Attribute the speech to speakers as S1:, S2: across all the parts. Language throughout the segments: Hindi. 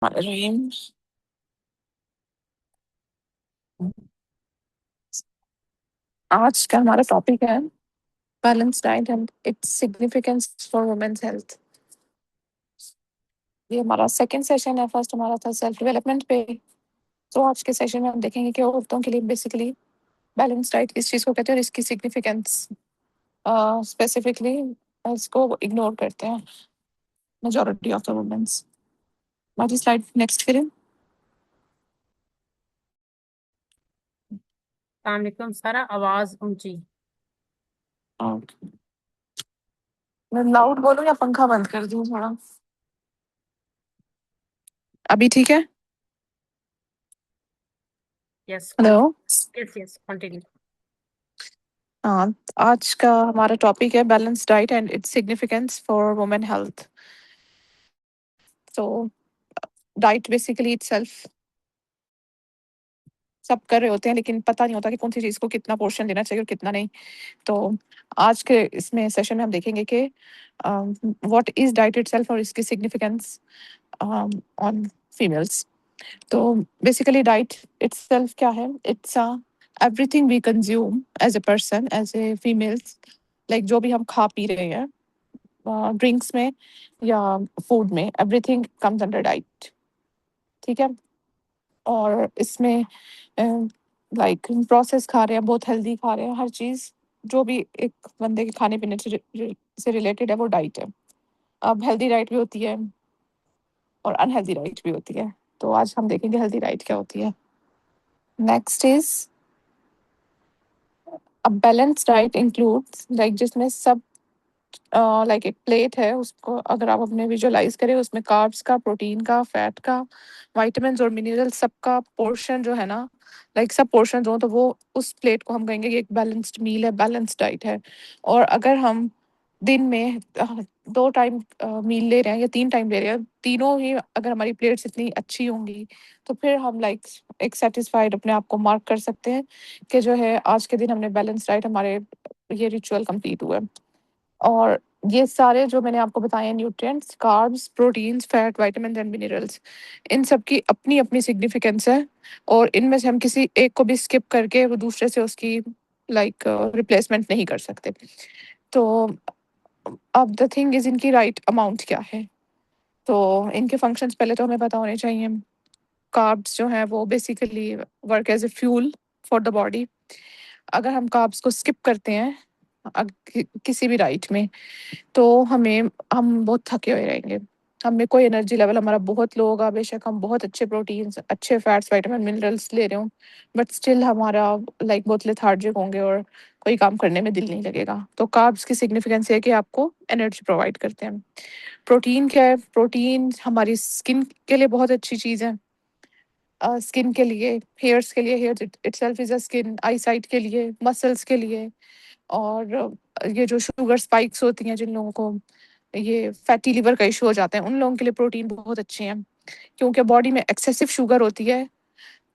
S1: रहीम। आज का हमारा टॉपिक है balance diet and its significance for women's health. ये हमारा सेकंड सेशन है। फर्स्ट हमारा था सेल्फ डेवलपमेंट पे। तो आज के सेशन में हम देखेंगे कि औरतों के लिए बेसिकली बैलेंस डाइट किस चीज़ को कहते हैं और इसकी सिग्निफिकेंस स्पेसिफिकली इसको इग्नोर करते हैं मेजोरिटी ऑफ द वुमेन्स। हमारी स्लाइड नेक्स्ट करें।
S2: सलामकुम सारा, आवाज ऊंची।
S1: मैं लाउड बोलूँ या पंखा बंद कर दूँ थोड़ा? अभी ठीक है?
S2: Yes
S1: hello.
S2: Yes yes continue.
S1: हाँ, आज का हमारा टॉपिक है balance diet and its significance for women health. तो डाइट बेसिकली इटसेल्फ सब कर रहे होते हैं, लेकिन पता नहीं होता कि कौन सी चीज़ को कितना पोर्शन देना चाहिए और कितना नहीं। तो आज के इसमें सेशन में हम देखेंगे कि व्हाट इज डाइट इटसेल्फ और इसकी सिग्निफिकेंस ऑन फीमेल्स। तो बेसिकली डाइट इटसेल्फ क्या है? It's everything we consume as a person, as a females. Like जो भी हम खा पी रहे हैं, ड्रिंक्स में या फूड में, एवरीथिंग कम्स अंडर डाइट। ठीक है। और इसमें लाइक प्रोसेस खा रहे हैं, बहुत हेल्दी खा रहे हैं, हर चीज़ जो भी एक बंदे के खाने पीने से रिलेटेड है वो डाइट है। अब हेल्दी डाइट भी होती है और अनहेल्दी डाइट भी होती है। तो आज हम देखेंगे हेल्दी डाइट क्या होती है। Next is a balance diet includes, like जिसमें सब लाइक एक प्लेट है, उसको अगर आप अपने विजुअलाइज करें, उसमें कार्ब्स का, प्रोटीन का, फैट का, विटामिन्स और मिनरल सबका पोर्शन जो है ना, लाइक सब पोर्शन हो, तो वो उस प्लेट को हम कहेंगे कि एक बैलेंस्ड मील है, बैलेंस्ड डाइट है। और अगर हम दिन में 2 टाइम मील ले रहे हैं या 3 टाइम ले रहे हैं, तीनों ही अगर हमारी प्लेट्स इतनी अच्छी होंगी, तो फिर हम लाइक एक सेटिस्फाइड अपने आप को मार्क कर सकते हैं कि जो है आज के दिन हमने बैलेंस डाइट, हमारे ये रिचुअल कंप्लीट हुआ है। और ये सारे जो मैंने आपको बताए, nutrients, carbs, proteins, fat, vitamin and minerals, इन सब की अपनी अपनी सिग्निफिकेंस है। और इनमें से हम किसी एक को भी स्किप करके वो दूसरे से उसकी लाइक रिप्लेसमेंट नहीं कर सकते। तो अब द थिंग इज, इनकी राइट अमाउंट क्या है? तो इनके फंक्शंस पहले तो हमें पता होने चाहिए। कार्ब्स जो है वो basically work as a fuel for the body. अगर हम कार्ब्स को स्किप करते हैं किसी भी डाइट में, तो हम बहुत थके हुए रहेंगे। हमें कोई एनर्जी लेवल हमारा बहुत लो होगा, बेशक हम बहुत अच्छे प्रोटीन्स, अच्छे फैट्स, विटामिन, मिनरल्स ले रहे हो, बट स्टिल हमारा लाइक बहुत लेथार्जिक होंगे और कोई काम करने में दिल नहीं लगेगा। तो कार्ब्स की सिग्निफिकेंस है कि आपको एनर्जी प्रोवाइड करते हैं। प्रोटीन क्या है? प्रोटीन हमारी स्किन के लिए बहुत अच्छी चीज़ है। स्किन के लिए, हेयर्स के लिए, hair itself is a skin, eyesight के लिए, मसल्स के लिए। और ये जो शुगर स्पाइक्स होती हैं, जिन लोगों को ये फैटी लिवर का इशू हो जाता है, उन लोगों के लिए प्रोटीन बहुत अच्छे हैं, क्योंकि बॉडी में एक्सेसिव शुगर होती है।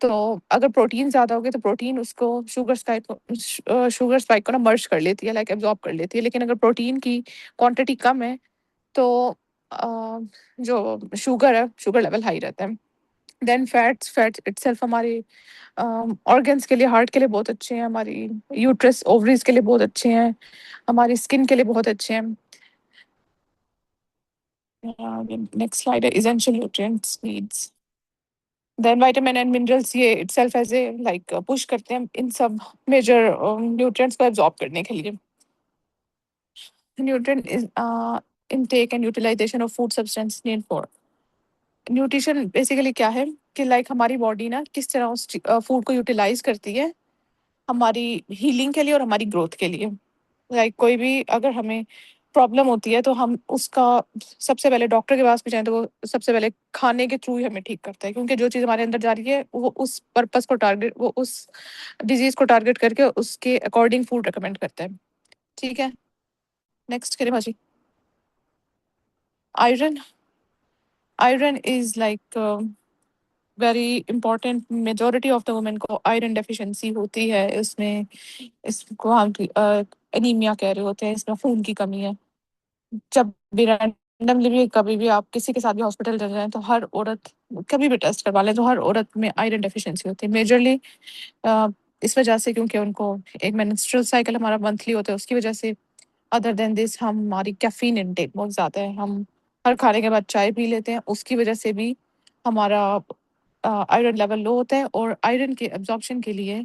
S1: तो अगर प्रोटीन ज़्यादा हो गए तो प्रोटीन उसको शुगर स्पाइक को ना मर्ज कर लेती है, लाइक एब्जॉर्ब कर लेती है। लेकिन अगर प्रोटीन की क्वांटिटी कम है तो जो शुगर है, शुगर लेवल हाई रहता है। देन फैट इटसेल्फ हमारे ऑर्गन्स के लिए, हार्ट के लिए बहुत अच्छे हैं, हमारी यूट्रस ओवरीज के लिए बहुत अच्छे हैं, हमारी स्किन के लिए बहुत अच्छे हैं। नेक्स्ट स्लाइड है essential nutrients needs. Then vitamin and minerals, ये itself as a like push करते हैं इन सब मेजर न्यूट्रिएंट्स को एब्जॉर्ब करने के लिए। Nutrient is intake and utilization of food substance need for nutrition. Basically क्या है कि लाइक हमारी बॉडी ना किस तरह उस फूड को यूटिलाइज करती है हमारी हीलिंग के लिए और हमारी ग्रोथ के लिए। लाइक कोई भी अगर हमें प्रॉब्लम होती है तो हम उसका सबसे पहले डॉक्टर के पास भी जाएं तो वो सबसे पहले खाने के थ्रू ही हमें ठीक करता है, क्योंकि जो चीज़ हमारे अंदर जा रही है वो उस पर्पस को टारगेट, वो उस डिजीज को टारगेट करके उसके अकॉर्डिंग फूड रिकमेंड करता है। ठीक है। नेक्स्ट करें भाजी। Iron. Iron is like very important. Majority of the women को आयरन डेफिशिएंसी होती है। इसमें इसको हम एनीमिया कह रहे होते हैं, इसमें खून की कमी है। जब भी रैंडमली भी कभी भी आप किसी के साथ भी हॉस्पिटल चले जाएँ तो हर औरत कभी भी टेस्ट करवा लें तो हर औरत में आयरन डेफिशिएंसी होती है। मेजरली अ, इस वजह से क्योंकि उनको एक मेंस्ट्रुअल साइकिल हमारा मंथली होता है उसकी वजह से। अदर देन दिस हमारी कैफ़ीन इनटेक बहुत ज़्यादा है। हम हर खाने के बाद चाय पी लेते हैं, उसकी वजह से भी हमारा आयरन लेवल लो होता है और आयरन के एब्ज़ॉर्प्शन के लिए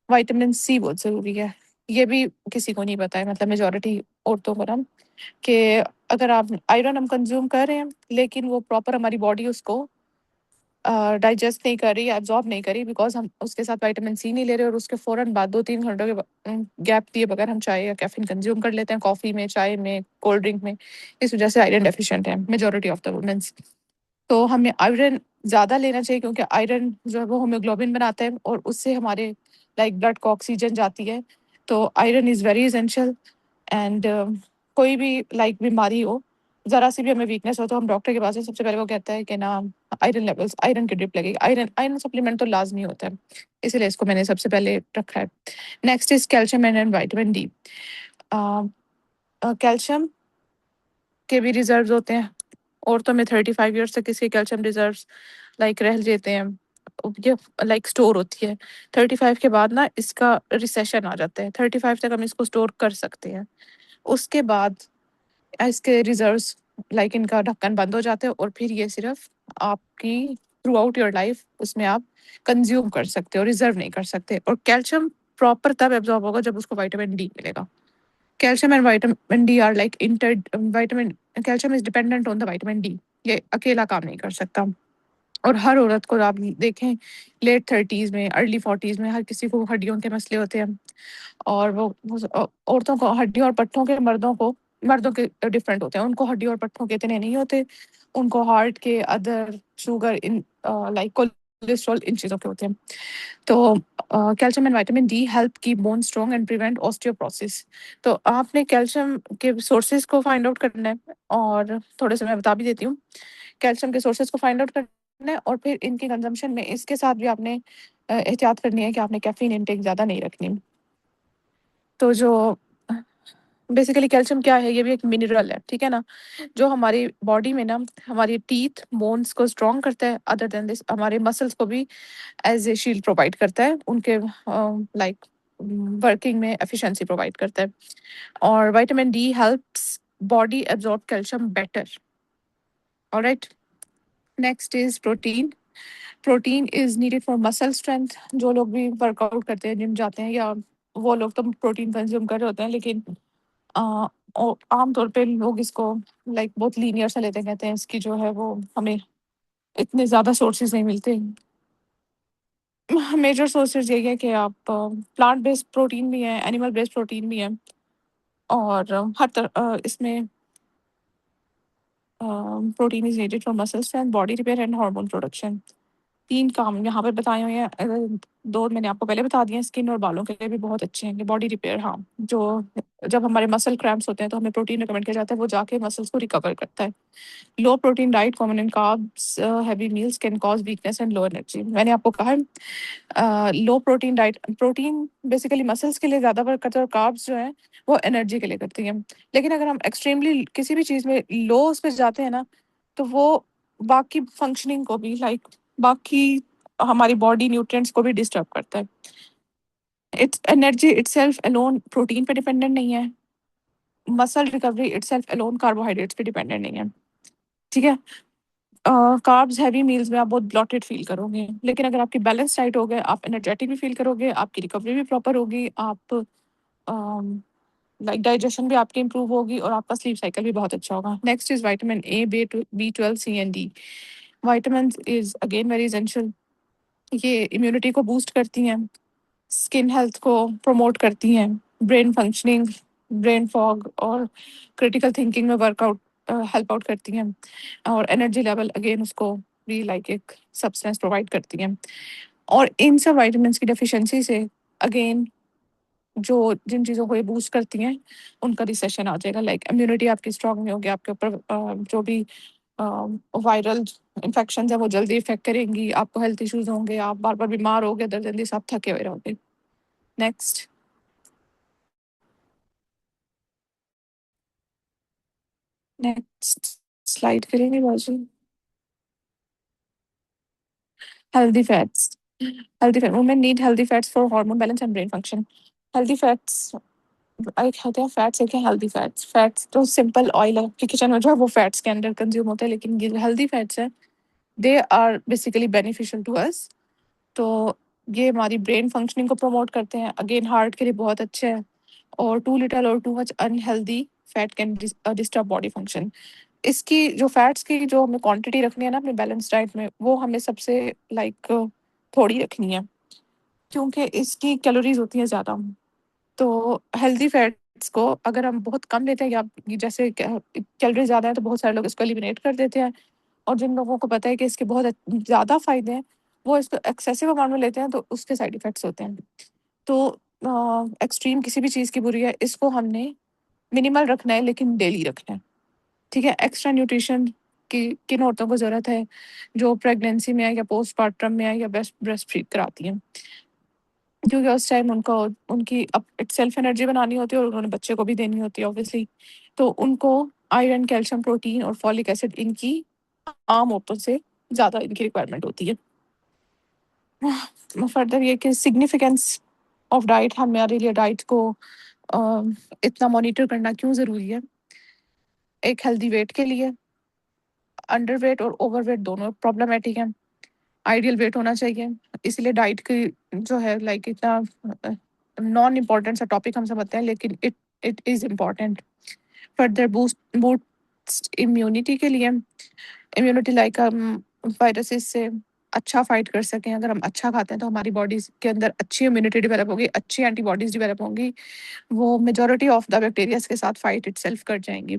S1: विटामिन सी बहुत ज़रूरी है। ये भी किसी को नहीं पता है मतलब मेजॉरिटी औरतों को ना कि अगर आप आयरन हम कंज़्यूम कर रहे हैं, लेकिन वो प्रॉपर हमारी बॉडी उसको डाइजेस्ट नहीं कर रही, एब्ज़ॉर्ब नहीं कर रही बिकॉज़ हम उसके साथ विटामिन सी नहीं ले रहे और उसके फ़ौरन बाद 2-3 घंटों के गैप दिए बगैर हम चाय या कैफ़ीन कंज़्यूम कर लेते हैं, कॉफ़ी में, चाय में, कोल्ड ड्रिंक में। इस वज़ह से आयरन डेफ़िशिएंट है मेजॉरिटी ऑफ द वुमेन्स। तो हमें आयरन ज़्यादा लेना चाहिए क्योंकि आयरन जो है वो हीमोग्लोबिन बनाता है और उससे हमारे लाइक ब्लड को ऑक्सीजन जाती है। तो iron is very essential and कोई भी लाइक बीमारी हो, ज़रा सी भी हमें वीकनेस हो तो हम डॉक्टर के पास जाए सबसे पहले वो कहता है कि ना आयरन लेवल्स आयरन की ड्रिप लगेगी। आयरन आयरन सप्लीमेंट तो लाज़मी होता है, इसीलिए इसको मैंने सबसे पहले रखा है। Next is calcium and vitamin D. Calcium के भी रिज़र्व्स होते हैं। औरतों में 35 ईयर्स तक इसके कैल्शियम रिज़र्व्स लाइक रह जाते हैं। ये लाइक स्टोर होती है। 35 के बाद ना इसका रिसेशन आ जाता है। 35 तक हम इसको स्टोर कर सकते हैं। उसके बाद इसके रिजर्व्स लाइक इनका ढक्कन बंद हो जाता है और फिर ये सिर्फ आपकी थ्रू आउट योर लाइफ उसमें आप कंज्यूम कर सकते हो, रिजर्व नहीं कर सकते। और कैल्शियम प्रॉपर तब एब्जॉर्ब होगा जब उसको विटामिन डी मिलेगा। Calcium and vitamin D R like inter vitamin calcium is dependent on the vitamin D. ये अकेला काम नहीं कर सकता। और हर औरत को आप देखें लेट 30s में, अर्ली 40s में हर किसी को हड्डियों के मसले होते हैं। और वो औरतों को हड्डियों और पट्टों के मर्दों के डिफरेंट होते हैं। उनको हड्डियों और पट्टों के इतने नहीं होते। उनको हार्ट के, अदर शुगर इन लाइक कोलेस्ट्रॉल इन चीज़ों के होते हैं। तो calcium and vitamin D help keep bone strong and prevent osteoporosis. तो आपने कैल्शियम के सोर्सेज को फाइंड आउट करना है और थोड़े से मैं बता भी देती हूँ। कैल्शियम के सोर्सेज को फाइंड आउट करना है और फिर इनके कंजम्पशन में इसके साथ भी आपने एहतियात करनी है कि आपने कैफ़ीन इनटेक ज़्यादा नहीं रखनी। तो जो बेसिकली कैल्शियम क्या है, ये भी एक मिनरल है, ठीक है ना? जो हमारी बॉडी में ना हमारी टीथ, बोन्स को स्ट्रॉन्ग करता है। अदर देन दिस हमारे मसल्स को भी एज़ ए शील्ड प्रोवाइड करता है। उनके लाइक वर्किंग में एफिशिएंसी प्रोवाइड करता है। और vitamin D helps body absorb calcium better. Alright? Next is protein. Protein is needed for muscle strength. जो लोग भी वर्कआउट करते हैं, जिम जाते हैं या वो लोग तो प्रोटीन कंज़्यूम कर रहे होते हैं, लेकिन अ, आमतौर पे लोग इसको लाइक बहुत लीनियर सा लेते हैं, कहते हैं इसकी जो है वो हमें इतने ज़्यादा सोर्सेज नहीं मिलते। मेजर सोर्सेज यही है कि आप प्लांट बेस्ड प्रोटीन भी है, एनिमल बेस्ड प्रोटीन भी है। और इसमें protein is needed for muscle strength, body repair and hormone production. 3 काम यहाँ पे बताए हुए हैं। 2 मैंने आपको पहले बता दिए हैं, स्किन और बालों के लिए भी बहुत अच्छे हैं। बॉडी रिपेयर, हाँ, जो जब हमारे मसल क्रैम्प्स होते हैं तो हमें प्रोटीन रिकमेंड किया जाता है, वो जाके मसल्स को रिकवर करता है। Low protein diet, common in carbs, heavy meals can cause weakness and low energy. मैंने आपको कहा है low protein diet, protein basically muscles के लिए ज़्यादा वर्क करता है और कार्ब्स जो है वो एनर्जी के लिए करती हैं। लेकिन अगर हम एक्सट्रीमली किसी भी चीज़ में लो उस पे जाते हैं ना, तो वो बाकी फंक्शनिंग को भी लाइक बाकी हमारी बॉडी न्यूट्रिएंट्स को भी डिस्टर्ब करता है। It's energy itself alone protein पे डिपेंडेंट नहीं है। Muscle recovery itself alone carbohydrates पे डिपेंडेंट नहीं है। ठीक है? कार्ब्स हैवी मील्स में आप बहुत ब्लॉटेड फील करोगे, लेकिन अगर आपकी बैलेंस डाइट हो गए, आप एनर्जेटिक भी फील करोगे, आपकी रिकवरी भी प्रॉपर होगी, आप लाइक डाइजेशन भी आपकी इंप्रूव होगी और आपका स्लीप साइकिल भी बहुत अच्छा होगा। Next is vitamin A, B 12, C and D. Vitamin is again very essential. ये इम्यूनिटी को बूस्ट करती हैं, स्किन हेल्थ को प्रमोट करती हैं, ब्रेन फंक्शनिंग, ब्रेन फॉग और क्रिटिकल थिंकिंग में वर्कआउट हेल्प आउट करती हैं। और एनर्जी लेवल अगेन उसको भी लाइक एक सब्सटेंस प्रोवाइड करती हैं। और इन सब विटामिन्स की डेफिशिएंसी से अगेन जो जिन चीज़ों को ये बूस्ट करती हैं उनका रिसेशन आ जाएगा। लाइक इम्यूनिटी आपकी स्ट्रांग नहीं होगी, आपके ऊपर जो भी वायरल इन्फेक्शन है वो जल्दी इफेक्ट करेंगी, आपको हेल्थ इश्यूज होंगे, आप बार बार बीमार होगे, जल्दी जल्दी सब थके हुए रहोगे। नेक्स्ट। नेक्स्ट स्लाइड करेंगे बाजू। Healthy fats, healthy fat women need healthy fats for hormone balance and brain function. Healthy fats एक होते हैं फैट्स, एक है हेल्दी फैट्स। फैट्स तो सिंपल ऑयल है कि किचन में जो है वो फैट्स के अंडर कंज्यूम होते हैं, लेकिन ये हेल्दी फैट्स है they are basically beneficial to us. तो ये हमारी ब्रेन फंक्शनिंग को प्रमोट करते हैं, अगेन हार्ट के लिए बहुत अच्छे हैं। और टू लिटल और too much unhealthy fat can disturb body function. इसकी जो फैट्स की जो हमें क्वांटिटी रखनी है ना अपने बैलेंस डाइट में, वो हमें सबसे लाइक थोड़ी रखनी है, क्योंकि इसकी कैलोरीज होती हैं ज़्यादा। तो हेल्दी फैट्स को अगर हम बहुत कम लेते हैं, या जैसे कैलोरी ज़्यादा है तो बहुत सारे लोग इसको एलिमिनेट कर देते हैं। और जिन लोगों को पता है कि इसके बहुत ज़्यादा फायदे हैं, वो इसको एक्सेसिव अमाउंट में लेते हैं, तो उसके साइड इफेक्ट्स होते हैं। तो एक्सट्रीम किसी भी चीज़ की बुरी है, इसको हमने मिनिमल रखना है लेकिन डेली रखना है। ठीक है, एक्स्ट्रा न्यूट्रिशन की किन औरतों को ज़रूरत है जो प्रेगनेंसी में है या पोस्टपार्टम में है या ब्रेस्ट फीड कराती हैं, क्योंकि उस टाइम उनको उनकी अब सेल्फ एनर्जी बनानी होती है और उन्होंने बच्चे को भी देनी होती है ऑब्वियसली। तो उनको आयरन, कैल्शियम, प्रोटीन और फॉलिक एसिड इनकी आम औरतों से ज़्यादा इनकी रिक्वायरमेंट होती है। फर्दर ये कि सिग्निफिकेंस ऑफ डाइट, हमारे लिए डाइट को अ, इतना मॉनिटर करना क्यों ज़रूरी है। एक हेल्दी वेट के लिए, अंडर वेट और ओवर वेट दोनों प्रॉब्लमेटिक है, आइडियल वेट होना चाहिए। इसलिए डाइट की जो है लाइक इतना नॉन इम्पॉर्टेंट सा टॉपिक हम समझते हैं, लेकिन it it is important. Further boost immunity के लिए, इम्यूनिटी लाइक हम वायरसेस से अच्छा फाइट कर सकें। अगर हम अच्छा खाते हैं तो हमारी बॉडी के अंदर अच्छी इम्यूनिटी डेवलप होगी, अच्छी एंटीबॉडीज डेवलप होंगी, वो मेजॉरिटी ऑफ द बैक्टीरियाज के साथ फाइट इटसेल्फ कर जाएंगी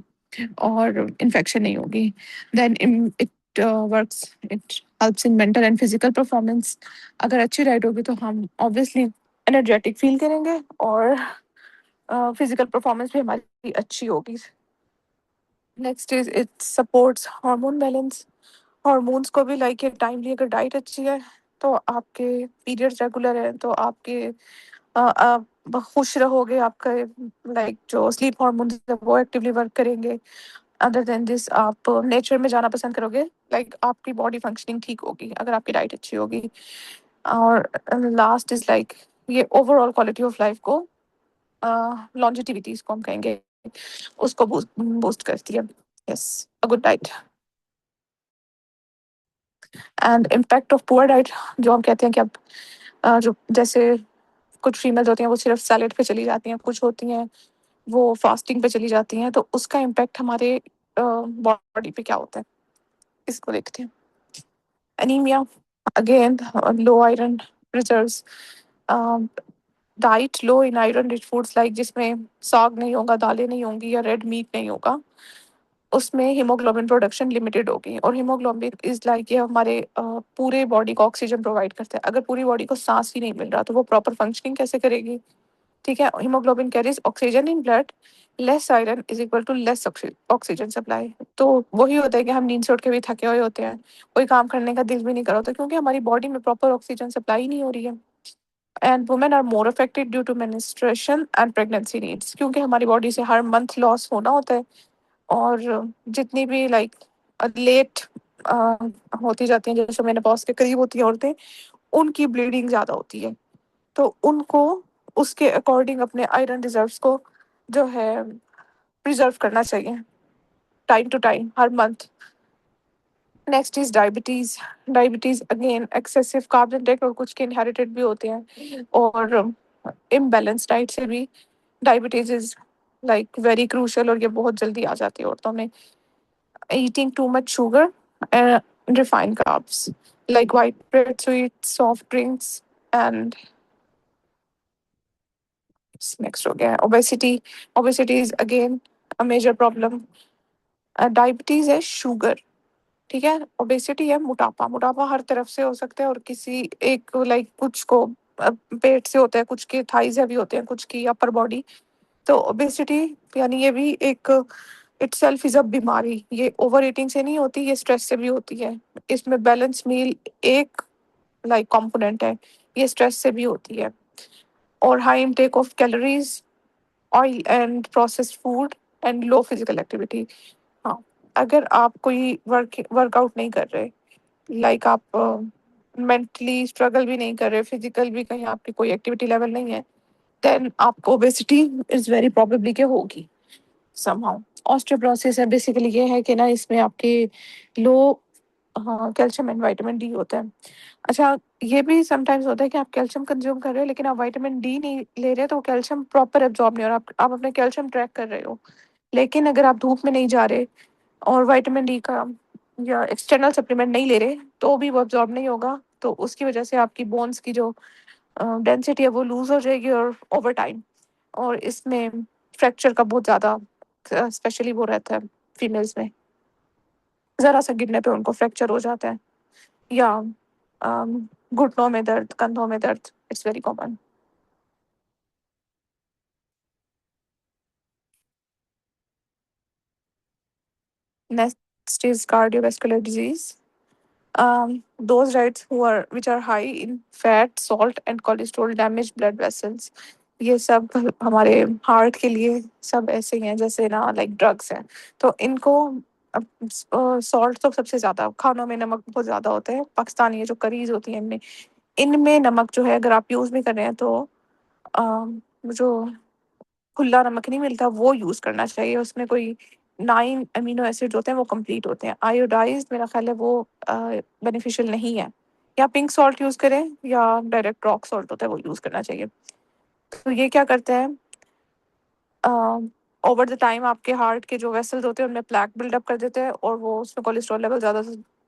S1: और इन्फेक्शन नहीं होगी। Then it works, it helps in mental and physical performance. अगर अच्छी डाइट होगी तो हम ऑब्वियसली एनर्जेटिक फील करेंगे और फिजिकल परफॉर्मेंस भी हमारी अच्छी होगी। Next is it supports hormone balance. Hormones को भी लाइक ये टाइमली अगर डाइट अच्छी है तो आपके पीरियड्स रेगुलर है तो आपके आप खुश रहोगे, आपका लाइक जो स्लीप हार्मोन्स है वो एक्टिवली वर्क करेंगे। अदर देन दिस आप नेचर में जाना पसंद करोगे, लाइक आपकी बॉडी फंक्शनिंग ठीक होगी अगर आपकी डाइट अच्छी होगी। और लास्ट इज लाइक ये ओवरऑल क्वालिटी ऑफ लाइफ को, लॉन्जेटिविटी इसको हम कहेंगे, उसको बूस्ट करती है। Yes, a good diet. And impact of poor diet, जो हम कहते हैं कि अब जो जैसे कुछ फीमेल्स होती हैं वो सिर्फ सैलेड पे चली जाती हैं, कुछ होती हैं वो फास्टिंग पे चली जाती हैं, तो उसका इम्पैक्ट हमारे बॉडी पे क्या होता है, इसको देखते हैं। एनीमिया, अगेन लो आयरन रिजर्व्स, डाइट लो इन आयरन रिच फूड्स लाइक जिसमें साग नहीं होगा, दालें नहीं होंगी या रेड मीट नहीं होगा, उसमें हीमोग्लोबिन प्रोडक्शन लिमिटेड होगी। और हीमोग्लोबिन इज लाइक ये हमारे पूरे बॉडी को ऑक्सीजन प्रोवाइड करता है। अगर पूरी बॉडी को सांस ही नहीं मिल रहा तो वो प्रॉपर फंक्शनिंग कैसे करेगी। ठीक है, haemoglobin carries oxygen in blood, less iron is equal to less oxygen supply. तो वही होता है कि हम नींद से उठ के भी थके हुए होते हैं, कोई काम करने का दिल भी नहीं कर रहा होता, क्योंकि हमारी बॉडी में प्रॉपर ऑक्सीजन सप्लाई नहीं हो रही है। And women are more affected due to menstruation and pregnancy needs, क्योंकि हमारी बॉडी से हर मंथ लॉस होना होता है। और जितनी भी लाइक लेट होती जाती हैं, जैसे मेनोपॉज के करीब होती हैं औरतें, उनकी ब्लीडिंग ज़्यादा होती है। तो उनको उसके अकॉर्डिंग अपने आयरन रिजर्व्स को जो है प्रिजर्व करना चाहिए टाइम टू टाइम हर month. Next is diabetes. Diabetes again excessive carb intake, और कुछ के इनहेरिटेड भी होते हैं, और इम्बैलेंस डाइट से भी diabetes is like very crucial, और ये बहुत जल्दी आ जाती है औरतों में। Eating too much sugar and refined carbs like white bread, sweet, soft drinks and next हो गया obesity. Obesity is again a major problem. Diabetes है शुगर, ठीक है, ओबेसिटी है मोटापा। मोटापा हर तरफ से हो सकता है, और किसी एक लाइक कुछ को पेट से होता है, कुछ के थाइज हैवी होते हैं, कुछ की अपर बॉडी। तो ओबेसिटी यानी ये भी एक इटसेल्फ इज अ बीमारी। ये ओवर ईटिंग से नहीं होती, ये स्ट्रेस से भी होती है। इसमें बैलेंस मील एक लाइक कंपोनेंट है, ये स्ट्रेस से भी होती है। और high intake of calories, oil and processed food and low physical activity. हाँ, अगर आप कोई वर्कआउट नहीं कर रहे, लाइक आप मेंटली स्ट्रगल भी नहीं कर रहे, फिजिकल भी कहीं आपकी कोई एक्टिविटी लेवल नहीं है, देन आपको ओबेसिटी इज वेरी प्रोबेबली के होगी समहाउ। ऑस्टियोपोरोसिस है बेसिकली ये है कि ना इसमें आपके लो, हाँ, कैल्शियम एंड विटामिन डी होता है। अच्छा, ये भी समटाइम्स होता है कि आप कैल्शियम कंज्यूम कर रहे हो लेकिन आप विटामिन डी नहीं ले रहे, तो कैल्शियम प्रॉपर एब्जॉर्ब नहीं हो रहा, आप अपने कैल्शियम ट्रैक कर रहे हो, लेकिन अगर आप धूप में नहीं जा रहे और विटामिन डी का या एक्सटर्नल सप्लीमेंट नहीं ले रहे, तो भी वो एब्जॉर्ब नहीं होगा, तो उसकी वजह से आपकी बोन्स की जो डेंसिटी है वो लूज हो जाएगी और ओवर टाइम, और इसमें फ्रैक्चर का बहुत ज़्यादा स्पेशली वो रहता है फीमेल्स में, ज़रा सा गिरने पे उनको फ्रैक्चर हो जाता है, या घुटनों में दर्द, कंधों में दर्द, it's very common. Next is cardiovascular disease. Those diets which are high in fat, salt and cholesterol damage blood vessels. ये सब हमारे हार्ट के लिए सब ऐसे ही हैं जैसे ना लाइक ड्रग्स हैं, तो इनको सॉल्ट तो सबसे ज़्यादा खानों में, नमक बहुत ज़्यादा होते हैं, पाकिस्तानी ये जो करीज होती हैं इनमें, इनमें नमक जो है अगर आप यूज़ भी कर रहे हैं तो जो खुला नमक नहीं मिलता वो यूज़ करना चाहिए, उसमें कोई 9 अमीनो एसिड होते हैं वो कंप्लीट होते हैं, आयोडाइज मेरा ख्याल है वो बेनिफिशियल नहीं है, या पिंक सॉल्ट यूज़ करें या डायरेक्ट रॉक सॉल्ट होता है वो यूज़ करना चाहिए। तो ये क्या करते हैं, ओवर द टाइम आपके हार्ट के जो वेसल्स होते हैं उनमें प्लैक बिल्डअप कर देते हैं और वो उसमें कोलेस्ट्रॉल लेवल ज़्यादा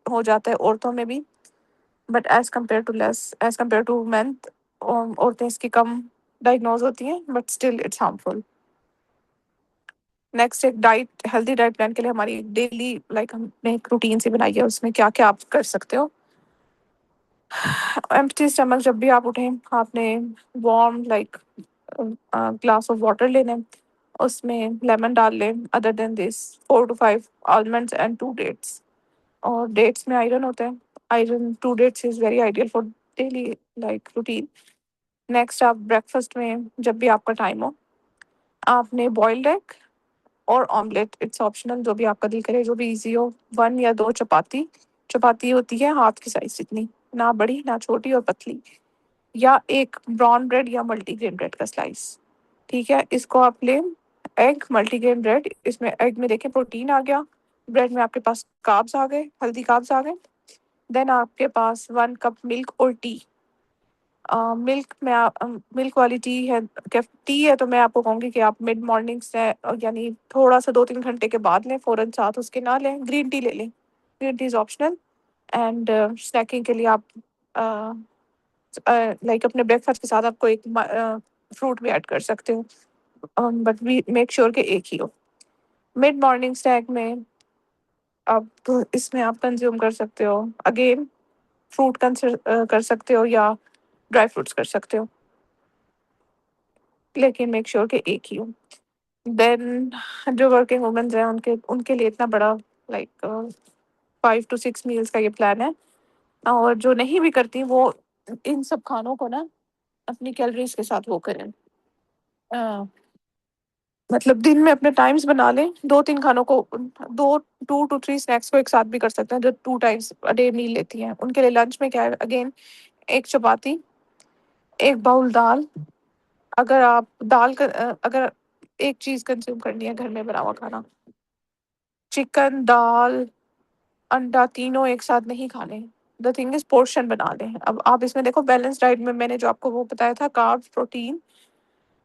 S1: हो जाता है औरतों में भी, but as compare to man, औरतें इसकी कम डायग्नोज होती हैं, but still it's harmful. Next एक डाइट, हेल्दी डाइट प्लान के लिए हमारी डेली लाइक हमने एक रूटीन सी बनाई है, उसमें क्या क्या आप कर सकते हो। एम्प्टी स्टमक जब भी आप उठें, आपने warm like glass of water लेना है, उसमें लेमन डाल लें, other than this 4 to 5 almonds and 2 dates, और डेट्स में आयरन होता है, iron 2 dates is very ideal for daily like routine. Next आप ब्रेकफास्ट में जब भी आपका टाइम हो, आपने बॉइल्ड एग और ऑमलेट, इट्स ऑप्शनल, जो भी आपका दिल करे, जो भी इजी हो, 1 या 2 चपाती, चपाती होती है हाथ की साइज जितनी, ना बड़ी ना छोटी और पतली, या एक ब्राउन ब्रेड या मल्टीग्रेन ब्रेड का स्लाइस, ठीक है, इसको आप लें। एग, मल्टीग्रेन ब्रेड, इसमें एग में देखें प्रोटीन आ गया, ब्रेड में आपके पास कार्ब्स आ गए, हेल्दी कार्ब्स आ गए, देन आपके पास 1 कप मिल्क और टी। मिल्क में मिल्क वाली टी है, क्या टी है, तो मैं आपको कहूँगी कि आप मिड मॉर्निंग से यानी थोड़ा सा 2-3 घंटे के बाद लें, फ़ौरन साथ उसके ना लें, ग्रीन टी ले लें, green tea is optional. And snacking के लिए आप लाइक अपने ब्रेकफास्ट के साथ आपको एक फ्रूट भी ऐड कर सकते हो, बट वी मेक श्योर कि एक ही हो। मिड मॉर्निंग स्नैक में आप तो इसमें आप कंज्यूम कर सकते हो, अगेन फ्रूट कर सकते हो या ड्राई फ्रूट्स कर सकते हो, लेकिन मेक श्योर कि एक ही हो। देन जो वर्किंग वुमेन्स हैं उनके उनके लिए इतना बड़ा लाइक 5 to 6 मील्स का ये प्लान है, और जो नहीं भी करती वो इन सब खानों को ना अपनी कैलोरीज के साथ वो करें, अ, मतलब दिन में अपने टाइम्स बना लें, 2-3 खानों को, दो 2 to 3 स्नैक्स को एक साथ भी कर सकते हैं, जो 2 टाइम्स अ डे मील लेती हैं, उनके लिए लंच में क्या है, अगेन एक चपाती, एक बाउल दाल, अगर आप अगर एक चीज कंज्यूम करनी है घर में बना हुआ खाना, चिकन, दाल, अंडा, तीनों एक साथ नहीं खाने, द थिंग इज पोर्शन बना लें। अब आप इसमें देखो बैलेंस डाइट में मैंने जो आपको वो बताया था, कार्ब्स, प्रोटीन,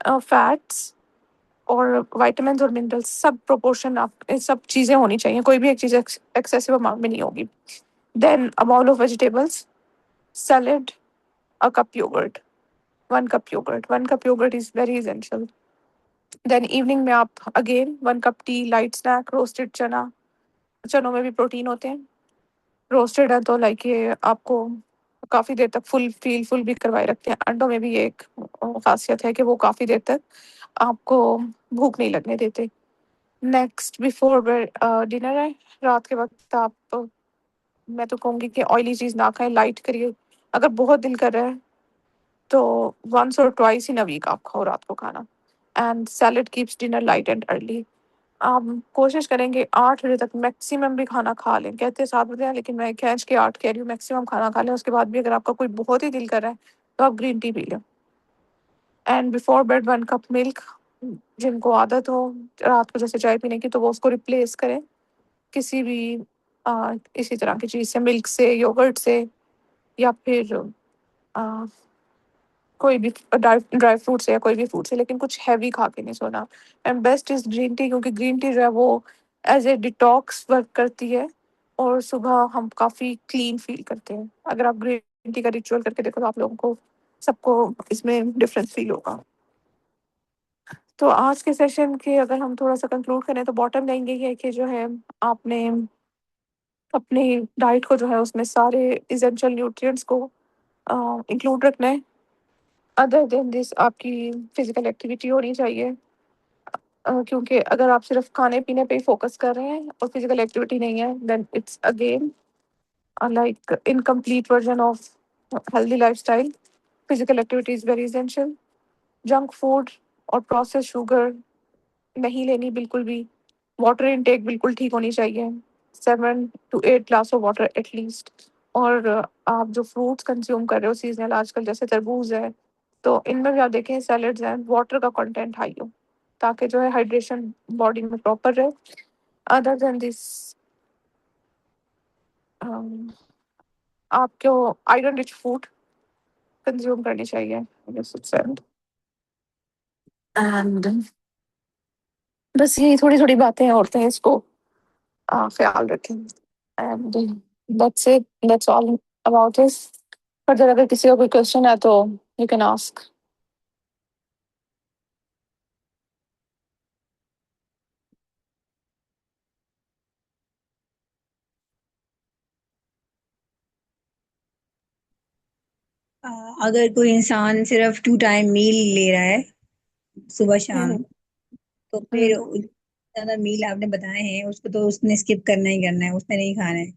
S1: फैट्स और विटामिन्स और मिनरल्स, सब प्रोपोर्शन आप सब चीज़ें होनी चाहिए, कोई भी एक चीज़ एक्सेसिव अमाउंट में नहीं होगी। Then a bowl of vegetables, salad, a cup yogurt, 1 cup yogurt is very essential. Then evening में आप अगेन 1 cup tea, light snack, roasted chana, चनों में भी प्रोटीन होते हैं, रोस्टेड है तो लाइक ये आपको काफ़ी देर तक फुल भी करवाए रखते हैं, अंडों में भी ये एक खासियत है कि वो काफ़ी देर तक आपको भूख नहीं लगने देते। नेक्स्ट बिफोर डिनर है, रात के वक्त आप, मैं तो कहूँगी कि ऑयली चीज़ ना खाएं, लाइट करिए, अगर बहुत दिल कर रहा है तो वंस और ट्वाइस इन अ वीक आप खाओ रात को खाना, and salad keeps dinner light and early. आप कोशिश करेंगे 8 बजे तक मैक्सिमम भी खाना खा लें। कहते हैं 7 बजे हैं, लेकिन मैं खींच के 8 कह रही हूँ, मैक्सिमम खाना खा लें। उसके बाद भी अगर आपका कोई बहुत ही दिल कर रहा है तो आप ग्रीन टी पी लें। And before bed 1 cup milk, जिनको आदत हो रात को जैसे चाय पीने की, तो वो उसको रिप्लेस करें किसी भी इसी तरह की चीज़ से, मिल्क से, योगर्ट से, या फिर आ, कोई भी ड्राई ड्राई फ्रूट से या कोई भी फ्रूट से, लेकिन कुछ हैवी खा के नहीं सोना। And best is green tea, क्योंकि ग्रीन टी जो है वो एज ए डिटॉक्स वर्क करती है, और सुबह हम काफ़ी क्लीन फील करते हैं। अगर आप ग्रीन टी का रिचुअल करके देखो तो आप लोगों को सबको इसमें डिफरेंस फील होगा। तो आज के सेशन के अगर हम थोड़ा सा कंक्लूड करें तो बॉटम लाइन यही है कि जो है आपने अपनी डाइट को जो है उसमें सारे इसेंशियल न्यूट्रिएंट्स को इंक्लूड रखना है। अदर देन दिस आपकी फिजिकल एक्टिविटी होनी चाहिए, क्योंकि अगर आप सिर्फ खाने पीने पे ही फोकस कर रहे हैं और फिजिकल एक्टिविटी नहीं है, then it's again like incomplete version of healthy lifestyle. Physical activity is very essential. Junk food और प्रोसेस शुगर नहीं लेनी बिल्कुल भी। वाटर इनटेक बिल्कुल ठीक होनी चाहिए, 7 to 8 glass of water at least. और आप जो फ्रूट्स कंज्यूम कर रहे हो सीजनल आजकल, जैसे तरबूज है, तो इनमें भी आप देखें सैलड्स हैं, वाटर का कंटेंट हाई हो, ताकि जो है हाइड्रेशन बॉडी में प्रॉपर रहे। अदर देन दिस आपको आयरन रिच फूड कंज्यूम करनी चाहिए। एंड बस यही थोड़ी थोड़ी बातें हैं, औरतें इसको ख्याल रखें। And that's it, that's all about this. Further अगर किसी का कोई क्वेश्चन है तो यू कैन आस्क।
S3: अ, अगर कोई इंसान सिर्फ 2 टाइम मील ले रहा है, सुबह शाम,
S1: हम्म।
S3: तो फिर
S1: हम्म।
S3: ज्यादा मील आपने बताए हैं उसको तो उसने स्किप करना ही करना है, उसने नहीं खाना है।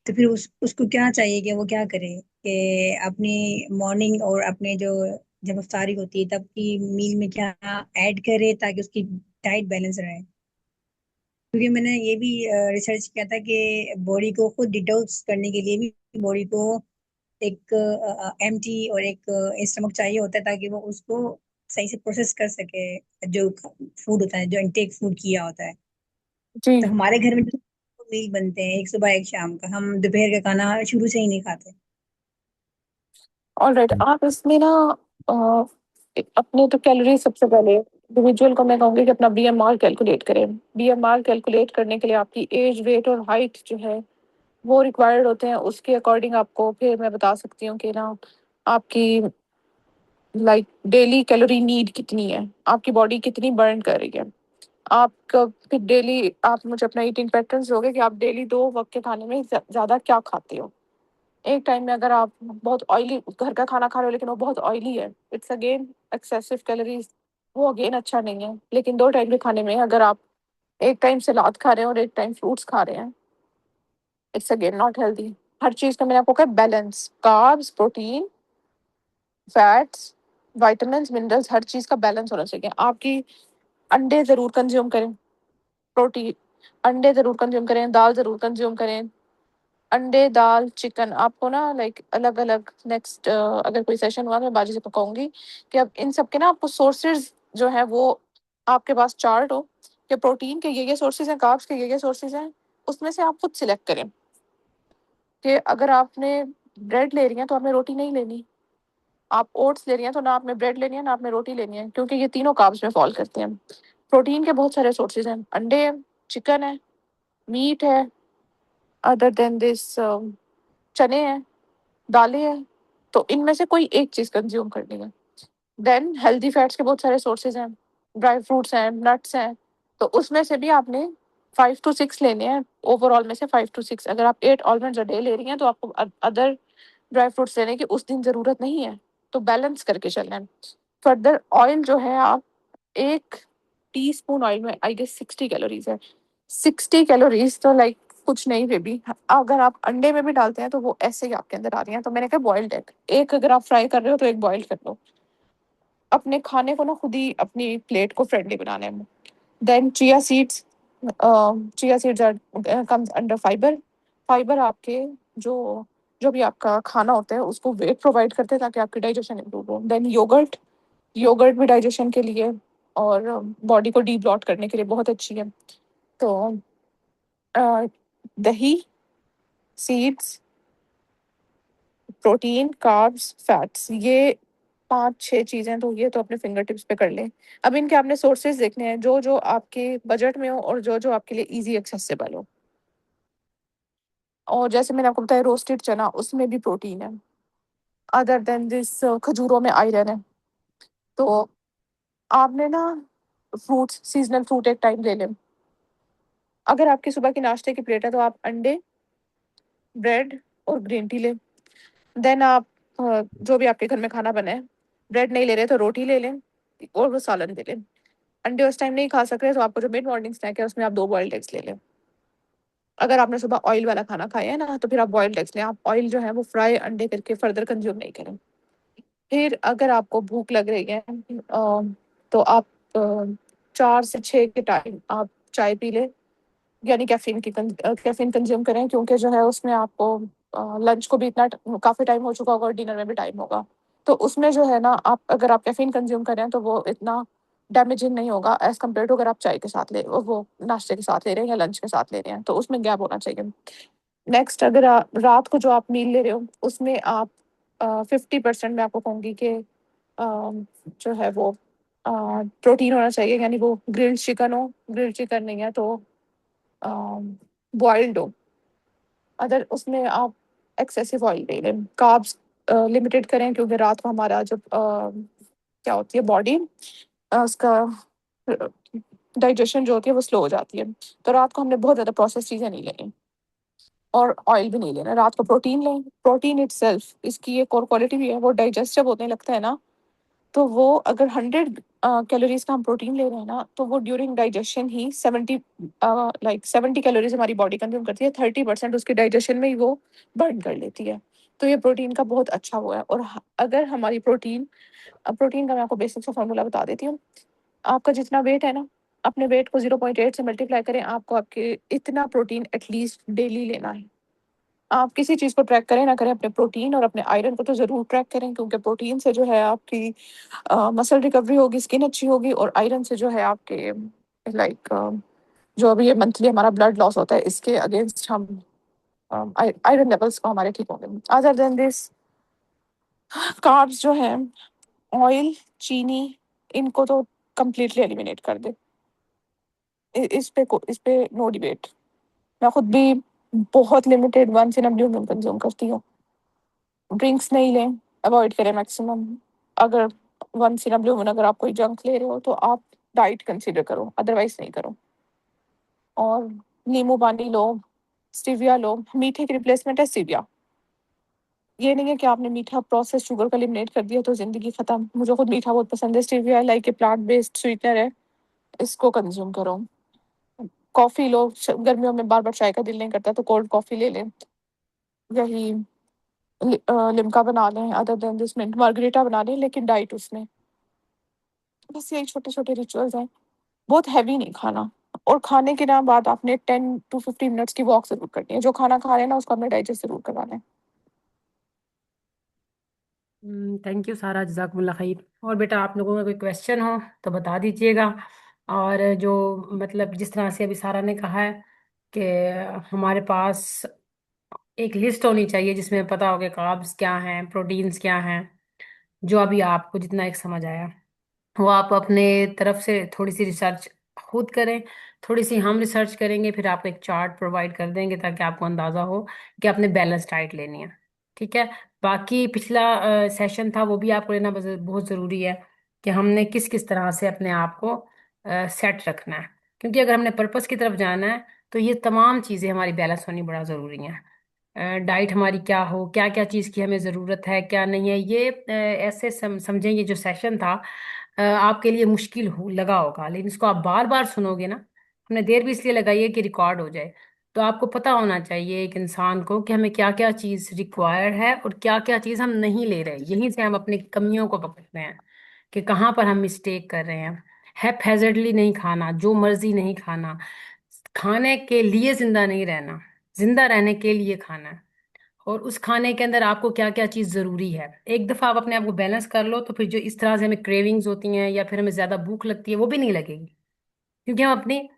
S3: तो फिर उसको क्या चाहिए कि वो क्या करे कि अपनी मॉर्निंग और अपने जो जब अफ्तारी होती है तब की मील में क्या ऐड करे ताकि उसकी डाइट बैलेंस रहे। क्योंकि मैंने ये भी रिसर्च किया था कि बॉडी को खुद डिटॉक्स करने के लिए भी बॉडी को एक एम्प्टी और एक स्टमक चाहिए होता है ताकि वो उसको सही से प्रोसेस कर सके, जो फूड होता है, जो इनटेक फूड किया होता है। तो
S1: जी।
S3: हमारे घर में जो मील बनते हैं, एक सुबह एक शाम का, हम दोपहर का खाना शुरू से ही नहीं खाते।
S1: ऑलराइट, आप इसमें ना अ, अपने तो कैलोरी सबसे पहले इंडिविजुअल को मैं कहूँगी कि अपना बीएमआर कैलकुलेट करें। बीएमआर कैलकुलेट करने के लिए आपकी एज, वेट और हाइट जो है वो रिक्वायर्ड होते हैं। उसके अकॉर्डिंग आपको फिर मैं बता सकती हूँ कि ना आपकी लाइक डेली कैलोरी नीड कितनी है, आपकी बॉडी कितनी बर्न कर रही है। आपका फिर डेली आप मुझे अपना ईटिंग पैटर्न दोगे कि आप डेली 2 वक्त के खाने में ज़्यादा क्या खाते हो। एक टाइम में अगर आप बहुत ऑयली घर का खाना खा रहे हो लेकिन वो बहुत ऑयली है, इट्स अगेन एक्सेसिव कैलोरीज, वो अगेन अच्छा नहीं है। लेकिन 2 टाइम के खाने में अगर आप एक टाइम सलाद खा रहे हैं और एक टाइम फ्रूट्स खा रहे हैं, इट्स अगेन नॉट हेल्दी। हर चीज़ का मैंने आपको कहा balance, carbs, protein, fats, vitamin, minerals, हर चीज़ का बैलेंस होना चाहिए। आपकी अंडे ज़रूर कंज्यूम करें, प्रोटीन, अंडे ज़रूर कंज्यूम करें, दाल ज़रूर कंज्यूम करें। अंडे, दाल, चिकन आपको ना लाइक अलग अलग नेक्स्ट अगर कोई सेशन हुआ तो मैं बाजी से कहूंगी कि अब इन सब के ना आपको सोर्सेज जो है वो आपके पास चार्ट हो कि प्रोटीन के ये सोर्सेज हैं, कार्ब्स के ये सोर्सेज हैं, उसमें से आप खुद सिलेक्ट करें कि अगर आपने ब्रेड ले रही हैं तो आपने रोटी नहीं लेनी। आप ओट्स ले रही हैं तो ना आपने ब्रेड लेनी है ना आपने रोटी लेनी है, क्योंकि ये तीनों कार्ब्स में फॉल करते हैं। प्रोटीन के बहुत सारे सोर्सेज हैं, अंडे है, चिकन है, मीट है, अदर देन दिस चने हैं, दालें हैं। तो इनमें से कोई एक चीज कंज्यूम करनी है। देन हेल्दी फैट्स के बहुत सारे सोर्सेज हैं, ड्राई फ्रूट्स हैं, नट्स हैं। तो उसमें से भी आपने 5 to 6 लेने हैं। ओवरऑल में से 5 to 6, अगर आप 8 आलमंड्स अ डे ले रही हैं तो आपको अदर ड्राई फ्रूट्स लेने की उस दिन जरूरत नहीं है। तो बैलेंस करके चलना है। फर्दर ऑयल जो है, आप 1 टीस्पून ऑयल में आई गेस 60 कैलोरीज है। 60 कैलोरीज तो लाइक कुछ नहीं बेबी। अगर आप अंडे में भी डालते हैं तो वो ऐसे ही आपके अंदर आ रही हैं। तो मैंने कहा बॉइल्ड एग एक, अगर आप फ्राई कर रहे हो तो एक बॉइल्ड कर लो। अपने खाने को ना खुद ही अपनी प्लेट को फ्रेंडली बनाने में। Then chia seeds, chia seeds are comes under fibre. Fibre आपके जो जो भी आपका खाना होता है उसको वेट प्रोवाइड करते हैं ताकि आपकी डाइजेशन इंप्रूव हो। देन योगर्ट, योगर्ट भी डाइजेशन के लिए और बॉडी को डीब्लॉट करने के लिए बहुत अच्छी है। तो अ, दही, सीड्स, प्रोटीन, कार्ब्स, फैट्स, ये 5-6 चीजें तो ये तो अपने फिंगर टिप्स पे कर लें। अब इनके आपने सोर्सेज देखने हैं जो जो आपके बजट में हो और जो जो आपके लिए इजी एक्सेसिबल हो। और जैसे मैंने आपको बताया रोस्टेड चना, उसमें भी प्रोटीन है। अदर देन दिस खजूरों में आयरन है। तो आपने ना फ्रूट्स, सीजनल फ्रूट एक टाइम ले लें। अगर आपकी सुबह की नाश्ते की प्लेट है तो आप अंडे, ब्रेड और ग्रीन टी लें। देन आप जो भी आपके घर में खाना बना है, ब्रेड नहीं ले रहे तो रोटी ले लें और वो सालन दे लें। अंडे उस टाइम नहीं खा सक रहे तो आपको जो मिड मॉर्निंग स्नैक है उसमें आप 2 बॉइल्ड एग्स ले लें। अगर आपने सुबह ऑयल वाला खाना खाया है ना तो फिर आप बॉइल्ड एग्स लें। आप ऑयल जो है वो फ्राई अंडे करके फर्दर कंज्यूम नहीं करें। फिर अगर आपको भूख लग रही है तो आप 4 से 6 के टाइम आप चाय पी लें, यानी कैफीन कंज्यूम करें, क्योंकि जो है उसमें आपको लंच को भी इतना काफ़ी टाइम हो चुका होगा और डिनर में भी टाइम होगा। तो उसमें जो है ना आप अगर आप कैफीन कंज्यूम करें तो वो इतना डैमेजिंग नहीं होगा एज कम्पेयर टू अगर आप चाय के साथ ले वो नाश्ते के साथ ले रहे हैं या लंच के साथ ले रहे हैं, तो उसमें गैप होना चाहिए। नेक्स्ट, अगर रात को जो आप मील ले रहे हो उसमें आप 50% मैं आपको कहूँगी कि जो है वो प्रोटीन होना चाहिए, यानी वो ग्रिल्ड चिकन हो, ग्रिल्ड चिकन नहीं है तो बॉइल्ड हो। अदर उसमें आप एक्सेसिव ऑयल ले लें। कार्ब्स लिमिटेड करें, क्योंकि रात को हमारा जब क्या होती है बॉडी उसका डाइजेशन जो होती है वो स्लो हो जाती है। तो रात को हमने बहुत ज़्यादा प्रोसेस चीज़ें नहीं लेनी और ऑयल भी नहीं लेना। रात को प्रोटीन लें। प्रोटीन इटसेल्फ इसकी एक और क्वालिटी भी है, वो डाइजेस्ट जब होने लगता है ना तो वो अगर 100 कैलोरीज का हम प्रोटीन ले रहे हैं ना तो वो ड्यूरिंग डाइजेशन ही 70 कैलोरीज हमारी बॉडी कंज्यूम करती है। 30% उसके डाइजेशन में ही वो बर्न कर लेती है। तो ये प्रोटीन का बहुत अच्छा वो है। और अगर हमारी प्रोटीन का मैं आपको बेसिक सा फॉर्मूला बता देती हूँ। आपका जितना वेट है ना, अपने वेट को 0.8 से मल्टीप्लाई करें, आपको आपके इतना प्रोटीन एटलीस्ट डेली लेना है। आप किसी चीज़ को ट्रैक करें ना करें, अपने प्रोटीन और अपने आयरन को तो ज़रूर ट्रैक करें, क्योंकि प्रोटीन से जो है आपकी मसल रिकवरी होगी, स्किन अच्छी होगी, और आयरन से जो है आपके लाइक जो अभी ये मंथली हमारा ब्लड लॉस होता है इसके अगेंस्ट हम आयरन लेवल्स को हमारे ठीक होंगे। अदर देन दिस, कार्ब्स जो है, ऑयल, चीनी, इनको तो कम्प्लीटली एलिमिनेट कर दे। इस पे नो डिबेट। मैं खुद भी बहुत limited once in a blue moon consume करती हूँ। ड्रिंक्स नहीं लें, अवॉइड करें मैक्सिमम। अगर once in a blue moon अगर आप कोई जंक ले रहे हो तो आप डाइट कंसीडर करो, अदरवाइज नहीं करो। और नींबू पानी लो, स्टीविया लो। मीठे की रिप्लेसमेंट है स्टीविया। ये नहीं है कि आपने मीठा प्रोसेस शुगर को एलिमिनेट कर दिया तो जिंदगी खत्म। मुझे खुद मीठा बहुत पसंद है। Stevia like a plant based sweetener है, इसको कंज्यूम करो। कॉफी लो, गर्मियों में बार बार चाय का दिल नहीं करता तो कोल्ड कॉफी ले लें। यही लिम्का बना लें, other than this mint margarita बना लें, लेकिन डाइट उसमें। बस यही छोटे छोटे रिचुअल्स हैं, बहुत हैवी नहीं खाना। और खाने के ना बाद आपने 10 to 15 मिनट्स की वॉक जरूर करनी है। जो खाना खा रहे हैं ना उसको आपने डाइजेस्ट जरूर करवाना है।
S2: थैंक यू सारा, जजाकुमुल्लाह खैर। और बेटा आप लोगों का कोई क्वेश्चन हो तो बता दीजिएगा। और जो मतलब जिस तरह से अभी सारा ने कहा है कि हमारे पास एक लिस्ट होनी चाहिए जिसमें पता हो कि कार्ब्स क्या हैं, प्रोटीन्स क्या हैं, जो अभी आपको जितना एक समझ आया वो आप अपने तरफ से थोड़ी सी रिसर्च खुद करें, थोड़ी सी हम रिसर्च करेंगे, फिर आपको एक चार्ट प्रोवाइड कर देंगे ताकि आपको अंदाजा हो कि आपने बैलेंस डाइट लेनी है। ठीक है। बाकी पिछला सेशन था वो भी आपको लेना बहुत ज़रूरी है कि हमने किस किस तरह से अपने आप को सेट रखना है, क्योंकि अगर हमने पर्पस की तरफ जाना है तो ये तमाम चीज़ें हमारी बैलेंस होनी बड़ा ज़रूरी है। डाइट हमारी क्या हो, क्या क्या चीज़ की हमें ज़रूरत है, क्या नहीं है, ये ऐसे समझें ये जो सेशन था आपके लिए मुश्किल हो लगा होगा, लेकिन इसको आप बार बार सुनोगे ना। हमने देर भी इसलिए लगाई है कि रिकॉर्ड हो जाए। तो आपको पता होना चाहिए एक इंसान को कि हमें क्या क्या चीज़ रिक्वायर्ड है और क्या क्या चीज़ हम नहीं ले रहे। यहीं से हम अपनी कमियों को पकड़ते हैं कि कहाँ पर हम मिस्टेक कर रहे हैं। हैप्पैज़र्डली नहीं खाना, जो मर्जी नहीं खाना, खाने के लिए जिंदा नहीं रहना, जिंदा रहने के लिए खाना है। और उस खाने के अंदर आपको क्या क्या चीज जरूरी है, एक दफा आप अपने आप को बैलेंस कर लो, तो फिर जो इस तरह से हमें क्रेविंग्स होती हैं या फिर हमें ज्यादा भूख लगती है वो भी नहीं लगेगी। क्योंकि हम अपनी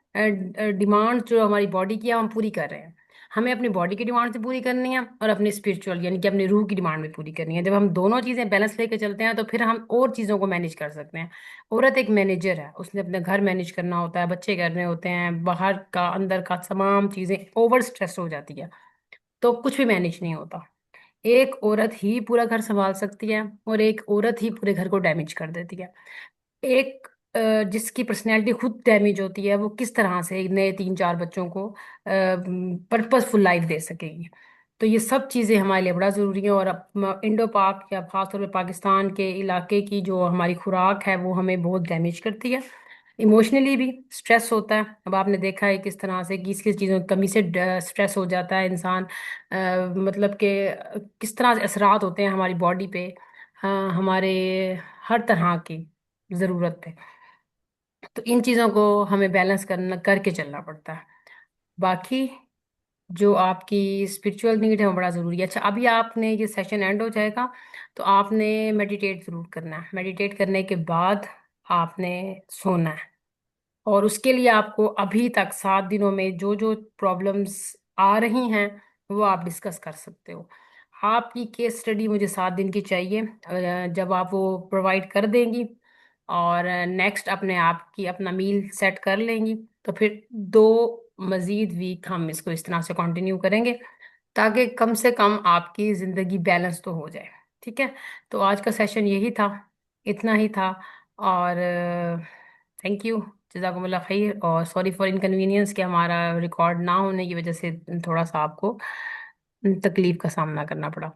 S2: डिमांड जो हमारी बॉडी की है हम पूरी कर रहे हैं। हमें अपनी बॉडी की डिमांड से पूरी करनी है और अपनी स्पिरिचुअल यानी कि अपनी रूह की डिमांड भी पूरी करनी है। जब हम दोनों चीजें बैलेंस लेके चलते हैं तो फिर हम और चीजों को मैनेज कर सकते हैं। औरत एक मैनेजर है, उसने अपने घर मैनेज करना होता है, बच्चे करने होते हैं, बाहर का अंदर का तमाम चीजें ओवर स्ट्रेस हो जाती है, तो कुछ भी मैनेज नहीं होता। एक औरत ही पूरा घर संभाल सकती है और एक औरत ही पूरे घर को डैमेज कर देती है। एक जिसकी पर्सनैलिटी खुद डैमेज होती है वो किस तरह से एक नए 3 4 बच्चों को पर्पसफुल लाइफ दे सकेगी। तो ये सब चीज़ें हमारे लिए बड़ा ज़रूरी है। और अब इंडो पाक या खासतौर पे पाकिस्तान के इलाके की जो हमारी खुराक है वो हमें बहुत डैमेज करती है। इमोशनली भी स्ट्रेस होता है। अब आपने देखा है किस तरह से किस किस चीज़ों की कमी से स्ट्रेस हो जाता है इंसान। मतलब कि किस तरह से असरात होते हैं हमारी बॉडी पे, हमारे हर तरह की ज़रूरत पे। तो इन चीज़ों को हमें बैलेंस करना करके चलना पड़ता है। बाकी जो आपकी स्पिरिचुअल नीड है वो बड़ा ज़रूरी है। अच्छा, अभी आपने ये सेशन एंड हो जाएगा तो आपने मेडिटेट ज़रूर करना है। मेडिटेट करने के बाद आपने सोना है। और उसके लिए आपको अभी तक 7 दिनों में जो जो प्रॉब्लम्स आ रही हैं वो आप डिस्कस कर सकते हो। आपकी केस स्टडी मुझे 7 दिन की चाहिए। जब आप वो प्रोवाइड कर देंगी और नेक्स्ट अपने आप की अपना मील सेट कर लेंगी तो फिर 2 मजीद वीक हम इसको इस तरह से कंटिन्यू करेंगे ताकि कम से कम आपकी ज़िंदगी बैलेंस तो हो जाए। ठीक है। तो आज का सेशन यही था, इतना ही था। और थैंक यू, जजाकुमुल्लाह खैर। और सॉरी फॉर इनकन्वीनियंस कि हमारा रिकॉर्ड ना होने की वजह से थोड़ा सा आपको तकलीफ का सामना करना पड़ा।